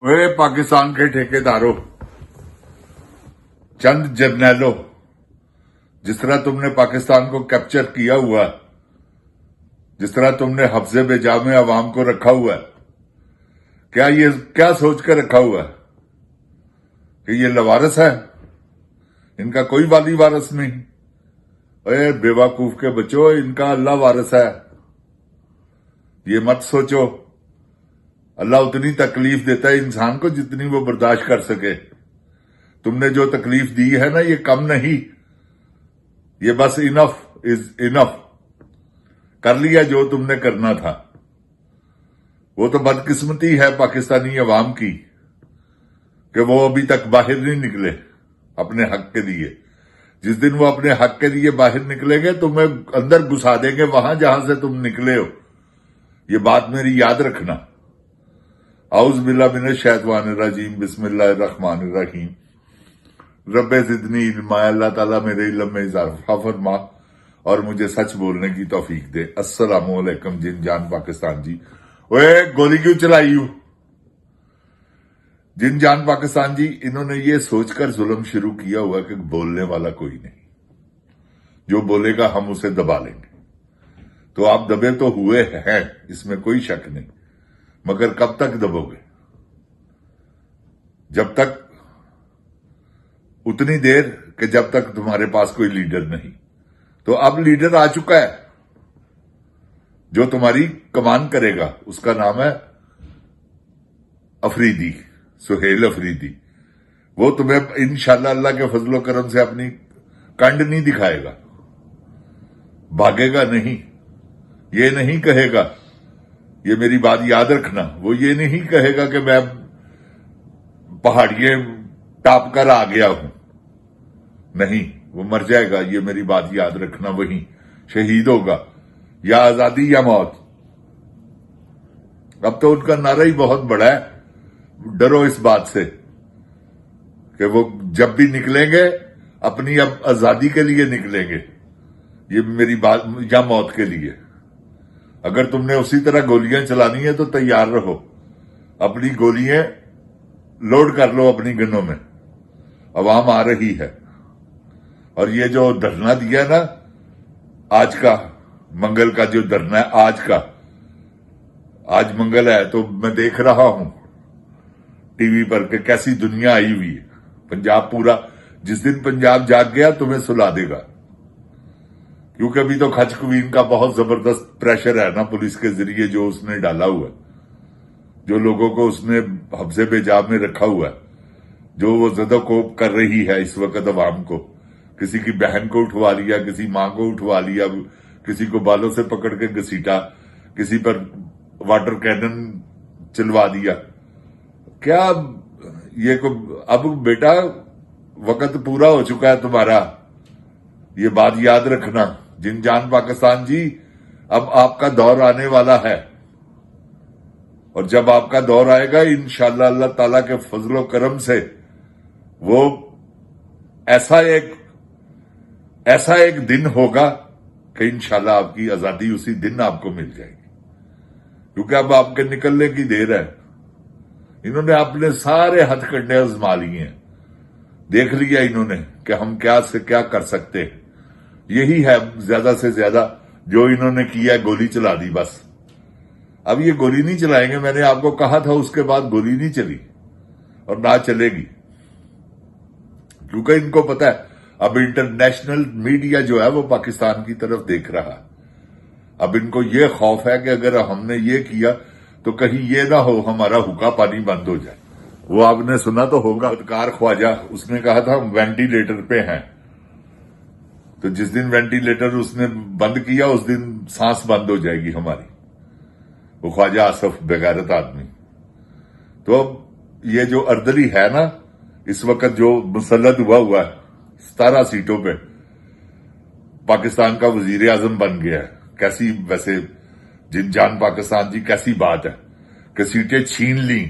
वे पाकिस्तान के ठेकेदारों, चंद जर्नैलों, जिस तरह तुमने पाकिस्तान को कैप्चर किया हुआ है, जिस तरह तुमने हफ्जे बेजामे अवाम को रखा हुआ है, क्या सोच कर रखा हुआ है कि ये लवारस है, इनका कोई वाली वारस नहीं। अरे बेवकूफ के बच्चों, इनका अल्लाह वारस है। ये मत सोचो। अल्लाह उतनी तकलीफ देता है इंसान को जितनी वो बर्दाश्त कर सके। तुमने जो तकलीफ दी है ना, ये कम नहीं, ये बस इनफ इज इनफ। कर लिया जो तुमने करना था। वो तो बदकिस्मती है पाकिस्तानी अवाम की कि वो अभी तक बाहर नहीं निकले अपने हक के लिए। जिस दिन वो अपने हक के लिए बाहर निकलेंगे, तुम्हें अंदर घुसा देंगे वहां जहां से तुम निकले हो। ये बात मेरी याद रखना। औज़ बिल्लाहि मिनश शैतानिर रजीम, बिस्मिल्लाहिर रहमानिर रहीम। रब्बे ज़िदनी इल्मा, अल्लाह ताला मेरे इल्म में इजाफा फरमा और मुझे सच बोलने की तौफीक दे। अस्सलामु अलैकुम जिन जान पाकिस्तान जी। ओए गोली क्यों चलाई हूं? जिन जान पाकिस्तान जी, इन्होंने ये सोचकर जुल्म शुरू किया हुआ कि बोलने वाला कोई नहीं, जो बोलेगा हम उसे दबा लेंगे। तो आप दबे तो हुए हैं, इसमें कोई शक नहीं, मगर कब तक दबोगे? जब तक, उतनी देर कि जब तक तुम्हारे पास कोई लीडर नहीं। तो अब लीडर आ चुका है जो तुम्हारी कमान करेगा। उसका नाम है अफरीदी, सुहेल अफरीदी। वो तुम्हें इंशाल्लाह अल्लाह के फजलो करम से अपनी कंड नहीं दिखाएगा, भागेगा नहीं, ये नहीं कहेगा, ये मेरी बात याद रखना, वो ये नहीं कहेगा कि मैं पहाड़ियां टाप कर आ गया हूं। नहीं, वो मर जाएगा, ये मेरी बात याद रखना। वही शहीद होगा, या आजादी या मौत। अब तो उनका नारा ही बहुत बड़ा है। डरो इस बात से कि वो जब भी निकलेंगे अपनी अब आजादी के लिए निकलेंगे, ये मेरी बात, या मौत के लिए। अगर तुमने उसी तरह गोलियां चलानी है तो तैयार रहो, अपनी गोलियां लोड कर लो अपनी गनों में। अवाम आ रही है। और ये जो धरना दिया ना आज का, मंगल का जो धरना है आज का, आज मंगल है तो मैं देख रहा हूं टीवी पर कि कैसी दुनिया आई हुई है। पंजाब पूरा, जिस दिन पंजाब जाग गया तुम्हें सुला देगा, क्योंकि अभी तो खच कवीन का बहुत जबरदस्त प्रेशर है ना पुलिस के जरिए, जो उसने डाला हुआ है, जो लोगों को उसने हफ्जे बेजाब में रखा हुआ है, जो वो ज़दोकोप कर रही है इस वक्त अवाम को। किसी की बहन को उठवा लिया, किसी मां को उठवा लिया, किसी को बालों से पकड़ के घसीटा, किसी पर वाटर कैनन चलवा दिया। क्या ये को, अब बेटा वक्त पूरा हो चुका है तुम्हारा, ये बात याद रखना जिन जान पाकिस्तान जी। अब आपका दौर आने वाला है, और जब आपका दौर आएगा इंशाअल्लाह अल्लाह ताला के फजलो करम से वो ऐसा एक दिन होगा कि इंशाअल्लाह आपकी आजादी उसी दिन आपको मिल जाएगी। क्योंकि अब आपके निकलने की देर है। इन्होंने अपने सारे हथकंडे आजमा लिए हैं, देख लिया इन्होंने कि हम क्या से क्या कर सकते हैं। यही है ज्यादा से ज्यादा जो इन्होंने किया, गोली चला दी बस। अब ये गोली नहीं चलाएंगे, मैंने आपको कहा था, उसके बाद गोली नहीं चली और ना चलेगी। क्योंकि इनको पता है अब इंटरनेशनल मीडिया जो है वो पाकिस्तान की तरफ देख रहा है। अब इनको ये खौफ है कि अगर हमने ये किया तो कहीं ये ना हो हमारा हुक्का पानी बंद हो जाए। वो आपने सुना तो होगा, कार ख्वाजा, उसने कहा था हम वेंटिलेटर पे हैं। तो जिस दिन वेंटिलेटर उसने बंद किया उस दिन सांस बंद हो जाएगी हमारी। वो ख्वाजा आसफ बेगैरत आदमी। तो अब ये जो अर्दली है ना, इस वक्त जो मुसल्लत हुआ है 17 सीटों पे, पाकिस्तान का वजीर आजम बन गया है। कैसी, वैसे जिन जान पाकिस्तान जी, कैसी बात है कि सीटें छीन ली,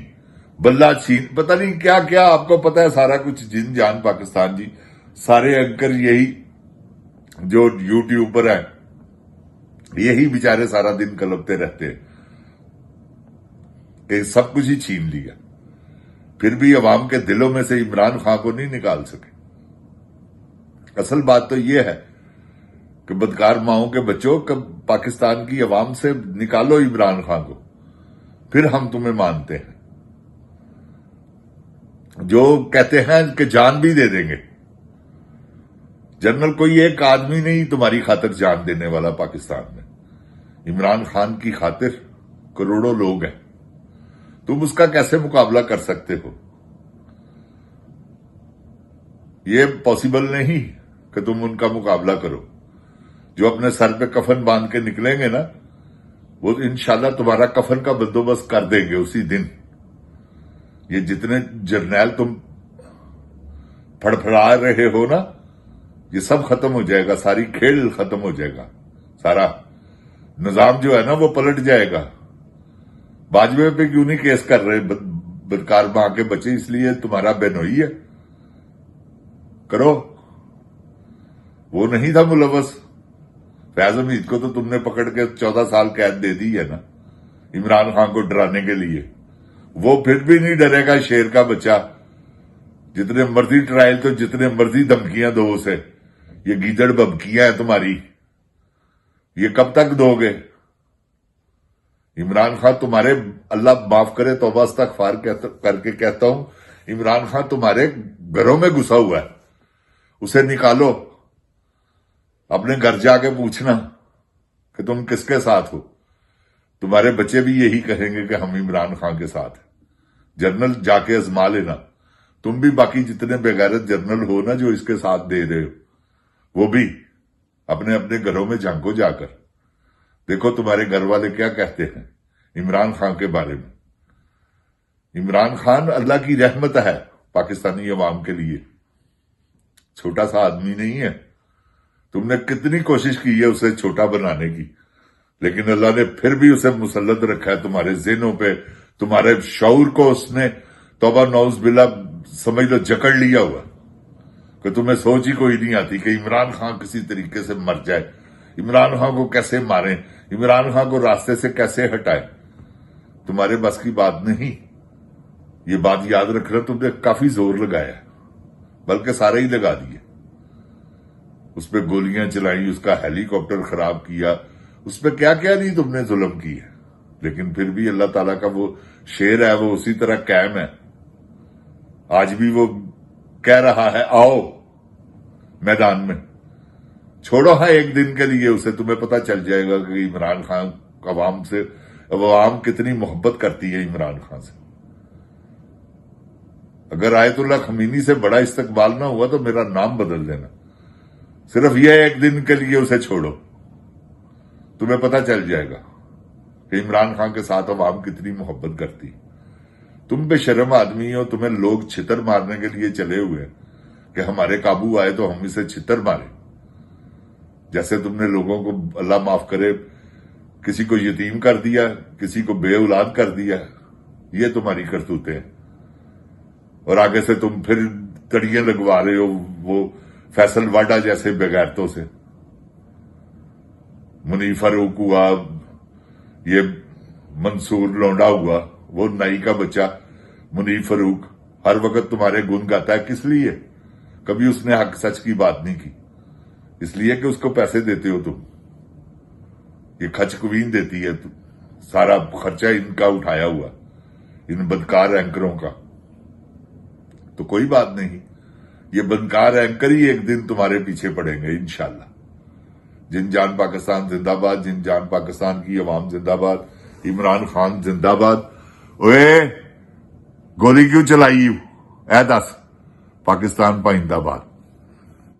बल्ला छीन, पता नहीं क्या क्या, आपको पता है सारा कुछ जिन जान पाकिस्तान जी। सारे एंकर यही जो यूट्यूब पर है, यही बेचारे सारा दिन कलपते रहते हैं कि सब कुछ ही छीन लिया। پھر بھی عوام کے دلوں میں سے عمران خان کو نہیں نکال سکے۔ اصل بات تو یہ ہے کہ بدکار ماؤں کے بچوں، پاکستان کی عوام سے نکالو عمران خان کو، پھر ہم تمہیں مانتے ہیں۔ جو کہتے ہیں کہ جان بھی دے دیں گے، جنرل کوئی ایک آدمی نہیں تمہاری خاطر جان دینے والا پاکستان میں، عمران خان کی خاطر کروڑوں لوگ ہیں۔ تم اس کا کیسے مقابلہ کر سکتے ہو؟ یہ پاسبل نہیں کہ تم ان کا مقابلہ کرو۔ جو اپنے سر پہ کفن باندھ کے نکلیں گے نا، وہ انشاءاللہ تمہارا کفن کا بندوبست کر دیں گے اسی دن۔ یہ جتنے جرنیل تم پھڑپھڑا رہے ہو نا، یہ سب ختم ہو جائے گا، ساری کھیل ختم ہو جائے گا، سارا نظام جو ہے نا وہ پلٹ جائے گا۔ باجوے پہ کیوں نہیں کیس کر رہے بدکار ماں کے بچے؟ اس لیے تمہارا بہنوئی ہے، کرو۔ وہ نہیں تھا ملوث، فیاض حمید کو تو تم نے پکڑ کے 14 سال قید دے دی ہے نا، عمران خان کو ڈرانے کے لیے۔ وہ پھر بھی نہیں ڈرے گا، شیر کا بچہ۔ جتنے مرضی ٹرائل تو جتنے مرضی دھمکیاں دو اسے، یہ گیدڑ ببکیاں ہیں تمہاری، یہ کب تک دو گے؟ عمران خان تمہارے، اللہ معاف کرے، توبہ استغفار کر کے کہتا ہوں، عمران خان تمہارے گھروں میں گھسا ہوا ہے، اسے نکالو۔ اپنے گھر جا کے پوچھنا کہ تم کس کے ساتھ ہو، تمہارے بچے بھی یہی کہیں گے کہ ہم عمران خان کے ساتھ ہیں۔ جنرل جا کے ازما لینا، تم بھی باقی جتنے بغیرت جنرل ہو نا جو اس کے ساتھ دے رہے ہو، وہ بھی اپنے اپنے گھروں میں جھانکو جا کر، دیکھو تمہارے گھر والے کیا کہتے ہیں عمران خان کے بارے میں۔ عمران خان اللہ کی رحمت ہے پاکستانی عوام کے لیے، چھوٹا سا آدمی نہیں ہے۔ تم نے کتنی کوشش کی ہے اسے چھوٹا بنانے کی، لیکن اللہ نے پھر بھی اسے مسلط رکھا ہے تمہارے ذہنوں پہ، تمہارے شعور کو اس نے توبہ نعوذ باللہ سمجھ لو جکڑ لیا ہوا کہ تمہیں سوچ ہی کوئی نہیں آتی کہ عمران خان کسی طریقے سے مر جائے، عمران خان کو کیسے ماریں، عمران خان کو راستے سے کیسے ہٹائیں۔ تمہارے بس کی بات نہیں، یہ بات یاد رکھنا، تم نے کافی زور لگایا ہے، بلکہ سارے ہی لگا دیے۔ اس پہ گولیاں چلائیں، اس کا ہیلی کاپٹر خراب کیا، اس پہ کیا کیا نہیں تم نے ظلم کی ہے، لیکن پھر بھی اللہ تعالیٰ کا وہ شیر ہے، وہ اسی طرح قائم ہے۔ آج بھی وہ کہہ رہا ہے آؤ میدان میں، چھوڑو ہاں ایک دن کے لیے اسے، تمہیں پتہ چل جائے گا کہ عمران خان عوام سے، عوام کتنی محبت کرتی ہے عمران خان سے۔ اگر آیت اللہ خمینی سے بڑا استقبال نہ ہوا تو میرا نام بدل دینا، صرف یہ ایک دن کے لیے اسے چھوڑو، تمہیں پتہ چل جائے گا کہ عمران خان کے ساتھ عوام کتنی محبت کرتی۔ تم بے شرم آدمی ہو، تمہیں لوگ چھتر مارنے کے لیے چلے ہوئے ہیں کہ ہمارے قابو آئے تو ہم اسے چھتر ماریں۔ جیسے تم نے لوگوں کو اللہ معاف کرے کسی کو یتیم کر دیا، کسی کو بے اولاد کر دیا، یہ تمہاری کرتوتیں ہیں۔ اور آگے سے تم پھر تڑیاں لگوا رہے ہو وہ فیصل واڈا جیسے بغیرتوں سے۔ منیف فاروق ہوا، یہ منصور لونڈا ہوا، وہ نائی کا بچہ منیف فاروق ہر وقت تمہارے گن گاتا ہے، کس لیے؟ کبھی اس نے حق سچ کی بات نہیں کی، اس لیے کہ اس کو پیسے دیتے ہو تم، یہ کھچ کوین دیتی ہے، سارا خرچہ ان کا اٹھایا ہوا، ان بدکار اینکروں کا۔ تو کوئی بات نہیں، یہ بدکار اینکر ہی ایک دن تمہارے پیچھے پڑیں گے انشاءاللہ۔ جن جان پاکستان زندہ باد، جن جان پاکستان کی عوام زندہ باد، عمران خان زندہ باد۔ اوے گولی کیوں چلائی؟ اے دس، پاکستان پائندہ باد۔